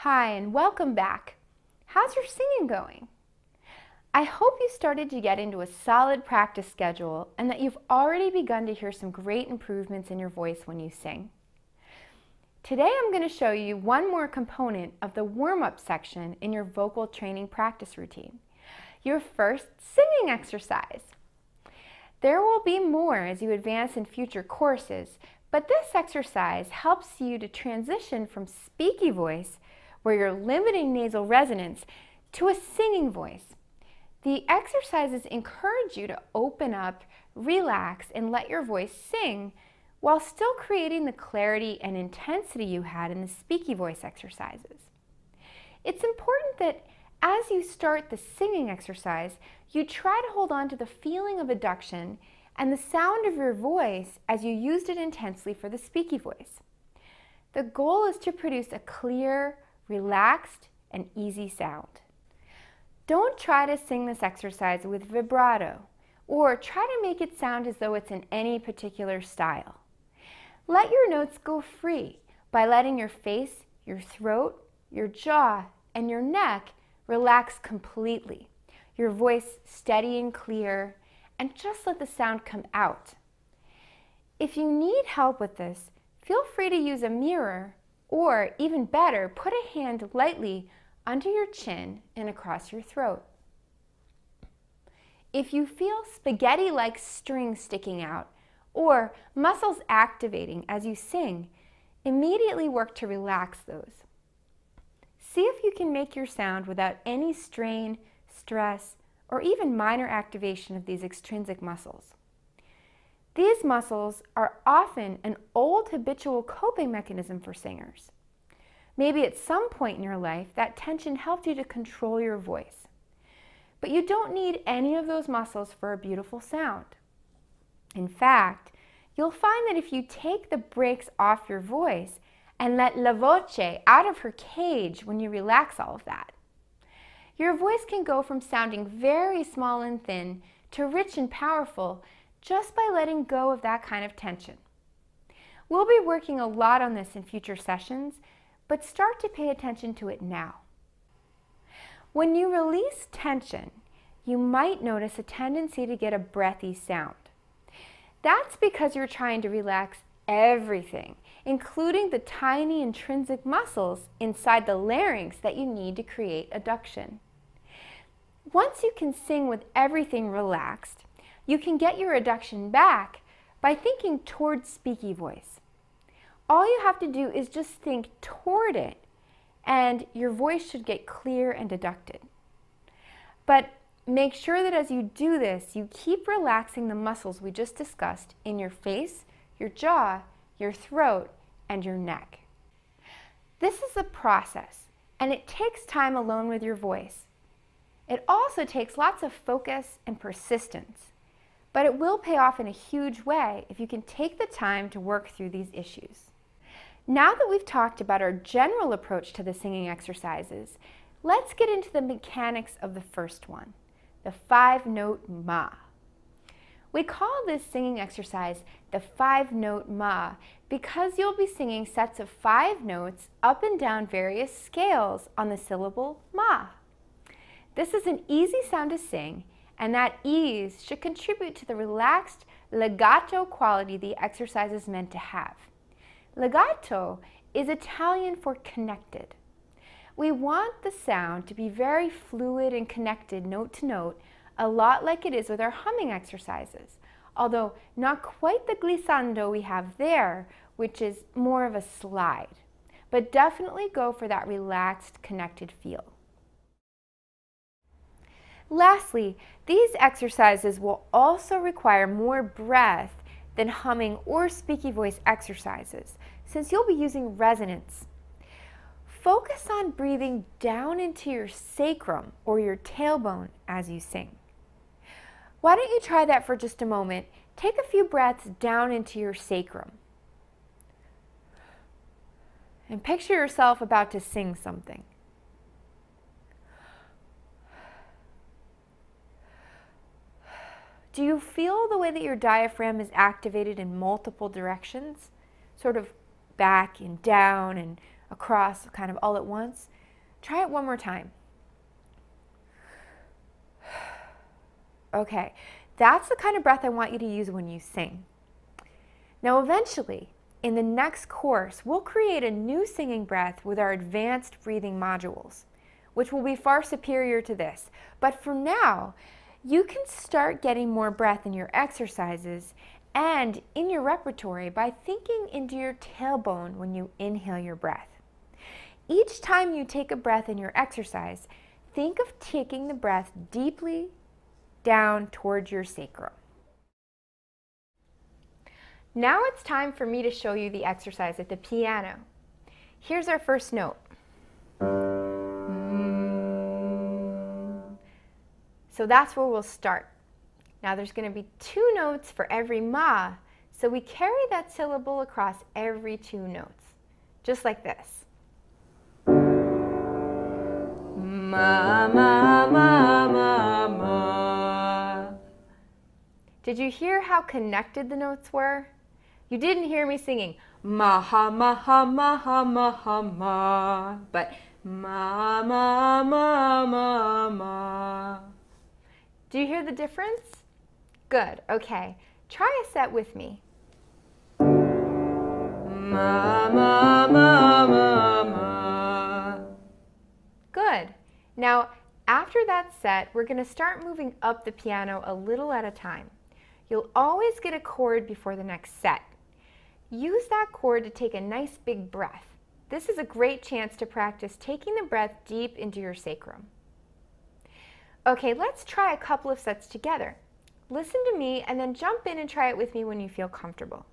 Hi, and welcome back. How's your singing going? I hope you started to get into a solid practice schedule and that you've already begun to hear some great improvements in your voice when you sing. Today I'm going to show you one more component of the warm-up section in your vocal training practice routine, your first singing exercise. There will be more as you advance in future courses, but this exercise helps you to transition from speaky voice, where you're limiting nasal resonance, to a singing voice. The exercises encourage you to open up, relax, and let your voice sing while still creating the clarity and intensity you had in the speaky voice exercises. It's important that as you start the singing exercise, you try to hold on to the feeling of adduction and the sound of your voice as you used it intensely for the speaky voice. The goal is to produce a clear, relaxed, and easy sound. Don't try to sing this exercise with vibrato or try to make it sound as though it's in any particular style. Let your notes go free by letting your face, your throat, your jaw, and your neck relax completely. Your voice steady and clear, and just let the sound come out. If you need help with this, feel free to use a mirror, or even better, put a hand lightly under your chin and across your throat. If you feel spaghetti-like strings sticking out or muscles activating as you sing, immediately work to relax those. See if you can make your sound without any strain, stress, or even minor activation of these extrinsic muscles. These muscles are often an old habitual coping mechanism for singers. Maybe at some point in your life that tension helped you to control your voice. But you don't need any of those muscles for a beautiful sound. In fact, you'll find that if you take the brakes off your voice and let la voce out of her cage when you relax all of that, your voice can go from sounding very small and thin to rich and powerful just by letting go of that kind of tension. We'll be working a lot on this in future sessions, but start to pay attention to it now. When you release tension, you might notice a tendency to get a breathy sound. That's because you're trying to relax everything, including the tiny intrinsic muscles inside the larynx that you need to create adduction. Once you can sing with everything relaxed, you can get your adduction back by thinking towards speaky voice. All you have to do is just think toward it, and your voice should get clear and adducted. But make sure that as you do this, you keep relaxing the muscles we just discussed in your face, your jaw, your throat, and your neck. This is a process, and it takes time alone with your voice. It also takes lots of focus and persistence, but it will pay off in a huge way if you can take the time to work through these issues. Now that we've talked about our general approach to the singing exercises, let's get into the mechanics of the first one, the 5-note ma. We call this singing exercise the 5-note ma because you'll be singing sets of 5 notes up and down various scales on the syllable ma. This is an easy sound to sing, and that ease should contribute to the relaxed legato quality the exercise is meant to have. Legato is Italian for connected. We want the sound to be very fluid and connected note to note, a lot like it is with our humming exercises, although not quite the glissando we have there, which is more of a slide. But definitely go for that relaxed, connected feel. Lastly, these exercises will also require more breath than humming or speaky voice exercises, since you'll be using resonance. Focus on breathing down into your sacrum or your tailbone as you sing. Why don't you try that for just a moment? Take a few breaths down into your sacrum. And picture yourself about to sing something. Do you feel the way that your diaphragm is activated in multiple directions? Sort of back and down and across kind of all at once. Try it one more time. Okay, that's the kind of breath I want you to use when you sing. Now eventually, in the next course, we'll create a new singing breath with our advanced breathing modules, which will be far superior to this. But for now, you can start getting more breath in your exercises and in your repertory by thinking into your tailbone when you inhale your breath. Each time you take a breath in your exercise, think of taking the breath deeply down towards your sacrum. Now it's time for me to show you the exercise at the piano. Here's our first note. So that's where we'll start. Now there's going to be 2 notes for every ma, so we carry that syllable across every 2 notes, just like this. Ma, ma, ma, ma, ma. Did you hear how connected the notes were? You didn't hear me singing ma ha ma ha ma ha ma ha ma, but ma ma ma ma ma. Do you hear the difference? Good, okay. Try a set with me. Ma ma ma ma ma. Good. Now, after that set, we're going to start moving up the piano a little at a time. You'll always get a chord before the next set. Use that chord to take a nice big breath. This is a great chance to practice taking the breath deep into your sacrum. Okay, let's try a couple of sets together. Listen to me and then jump in and try it with me when you feel comfortable.